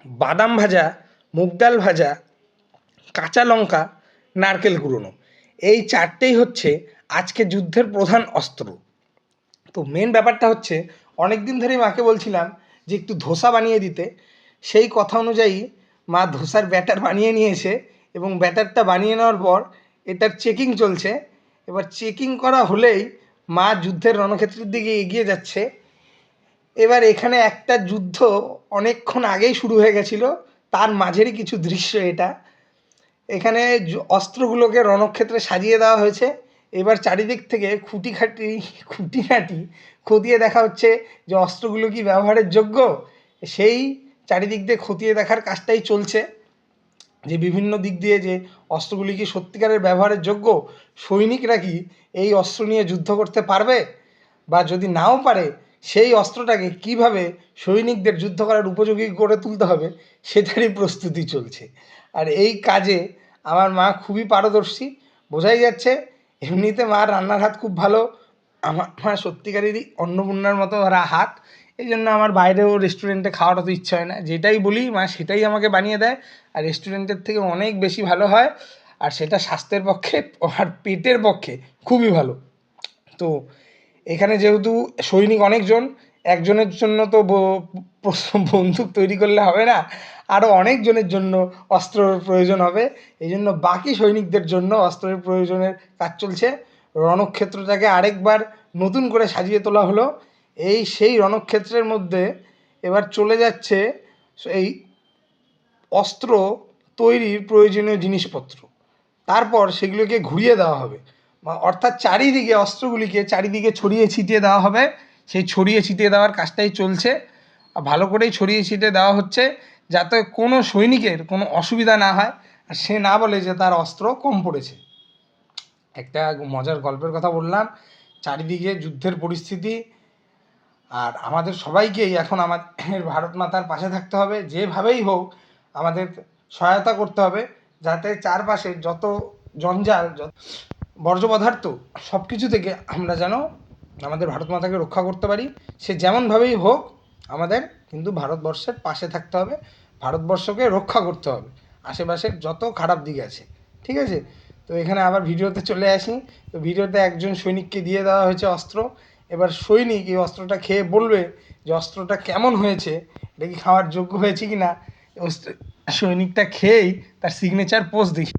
বাদাম ভাজা, মুগ ডাল ভাজা, কাঁচা লঙ্কা, নারকেল কুড়োনো, এই চারটেই হচ্ছে আজকে যুদ্ধের প্রধান অস্ত্র। তো মেন ব্যাপারটা হচ্ছে অনেক দিন ধরেই মাকে বলছিলাম যে একটু ধোসা বানিয়ে দিতে। সেই কথা অনুযায়ী মা ধোসার ব্যাটার বানিয়ে নিয়েছে এবং ব্যাটারটা বানিয়ে নেওয়ার পর এটার চেকিং চলছে। এবার চেকিং করা হলেই মা যুদ্ধের রণক্ষেত্রের দিকে এগিয়ে যাচ্ছে। এবার এখানে একটা যুদ্ধ অনেকক্ষণ আগেই শুরু হয়ে গেছিলো, তার মাঝেরই কিছু দৃশ্য এটা। এখানে অস্ত্রগুলোকে রণক্ষেত্রে সাজিয়ে দেওয়া হয়েছে। এবার চারিদিক থেকে খুঁটিনাটি খতিয়ে দেখা হচ্ছে যে অস্ত্রগুলো কি ব্যবহারের যোগ্য। সেই চারিদিক দিয়ে খতিয়ে দেখার কাজটাই চলছে, যে বিভিন্ন দিক দিয়ে যে অস্ত্রগুলি কি সত্যিকারের ব্যবহারের যোগ্য, সৈনিকরা কি এই অস্ত্র নিয়ে যুদ্ধ করতে পারবে, বা যদি নাও পারে সেই অস্ত্রটাকে কিভাবে সৈনিকদের যুদ্ধ করার উপযোগী করে তুলতে হবে সেটারই প্রস্তুতি চলছে। আর এই কাজে আমার মা খুবই পারদর্শী, বোঝাই যাচ্ছে। এমনিতে মার রান্নার হাত খুব ভালো, আমার মা সত্যিকারেরই অন্নপূর্ণার মতো হাত। এই জন্য আমার বাইরেও রেস্টুরেন্টে খাওয়ার অত ইচ্ছা হয় না, যেটাই বলি মা সেটাই আমাকে বানিয়ে দেয়। আর রেস্টুরেন্টের থেকে অনেক বেশি ভালো হয়, আর সেটা স্বাস্থ্যের পক্ষে আর পেটের পক্ষে খুবই ভালো। তো এখানে যেহেতু সৈনিক অনেকজন, একজনের জন্য তো বন্দুক তৈরি করলে হবে না, আরও অনেকজনের জন্য অস্ত্রের প্রয়োজন হবে। এই জন্য বাকি সৈনিকদের জন্য অস্ত্রের প্রয়োজনের কাজ চলছে। রণক্ষেত্রটাকে আরেকবার নতুন করে সাজিয়ে তোলা হলো। সেই রণক্ষেত্রের মধ্যে এবার চলে যাচ্ছে এই অস্ত্র তৈরির প্রয়োজনীয় জিনিসপত্র, তারপর সেগুলোকে ঘুরিয়ে দেওয়া হবে, অর্থাৎ চারিদিকে অস্ত্রগুলিকে চারিদিকে ছড়িয়ে ছিটিয়ে দেওয়া হবে। সেই ছড়িয়ে ছিটিয়ে দেওয়ার কাজটাই চলছে, ভালো করেই ছড়িয়ে ছিটিয়ে দেওয়া হচ্ছে যাতে কোনো সৈনিকের কোনো অসুবিধা না হয়, আর সে না বলে যে তার অস্ত্র কম পড়েছে। একটা মজার গল্পের কথা বললাম, চারিদিকে যুদ্ধের পরিস্থিতি, আর আমাদের সবাইকেই এখন আমাদের ভারত মাতার পাশে থাকতে হবে, যেভাবেই হোক আমাদের সহায়তা করতে হবে যাতে চারপাশে যত জঞ্জাল, যত বর্জ্য পদার্থ, সব কিছু থেকে আমরা যেন আমাদের ভারত মাতাকে রক্ষা করতে পারি। সে যেমনভাবেই হোক আমাদের কিন্তু ভারতবর্ষের পাশে থাকতে হবে, ভারতবর্ষকে রক্ষা করতে হবে আশেপাশের যত খারাপ দিক আছে, ঠিক আছে। তো এখানে আবার ভিডিওতে চলে আসি। তো ভিডিওতে একজন সৈনিককে দিয়ে দেওয়া হয়েছে অস্ত্র। এবার সৈনিক এই অস্ত্রটা খেয়ে বলবে যে অস্ত্রটা কেমন হয়েছে, এটা কি খাওয়ার যোগ্য হয়েছে কি না। সৈনিকটা খেয়েই তার সিগনেচার পোজ দেখি।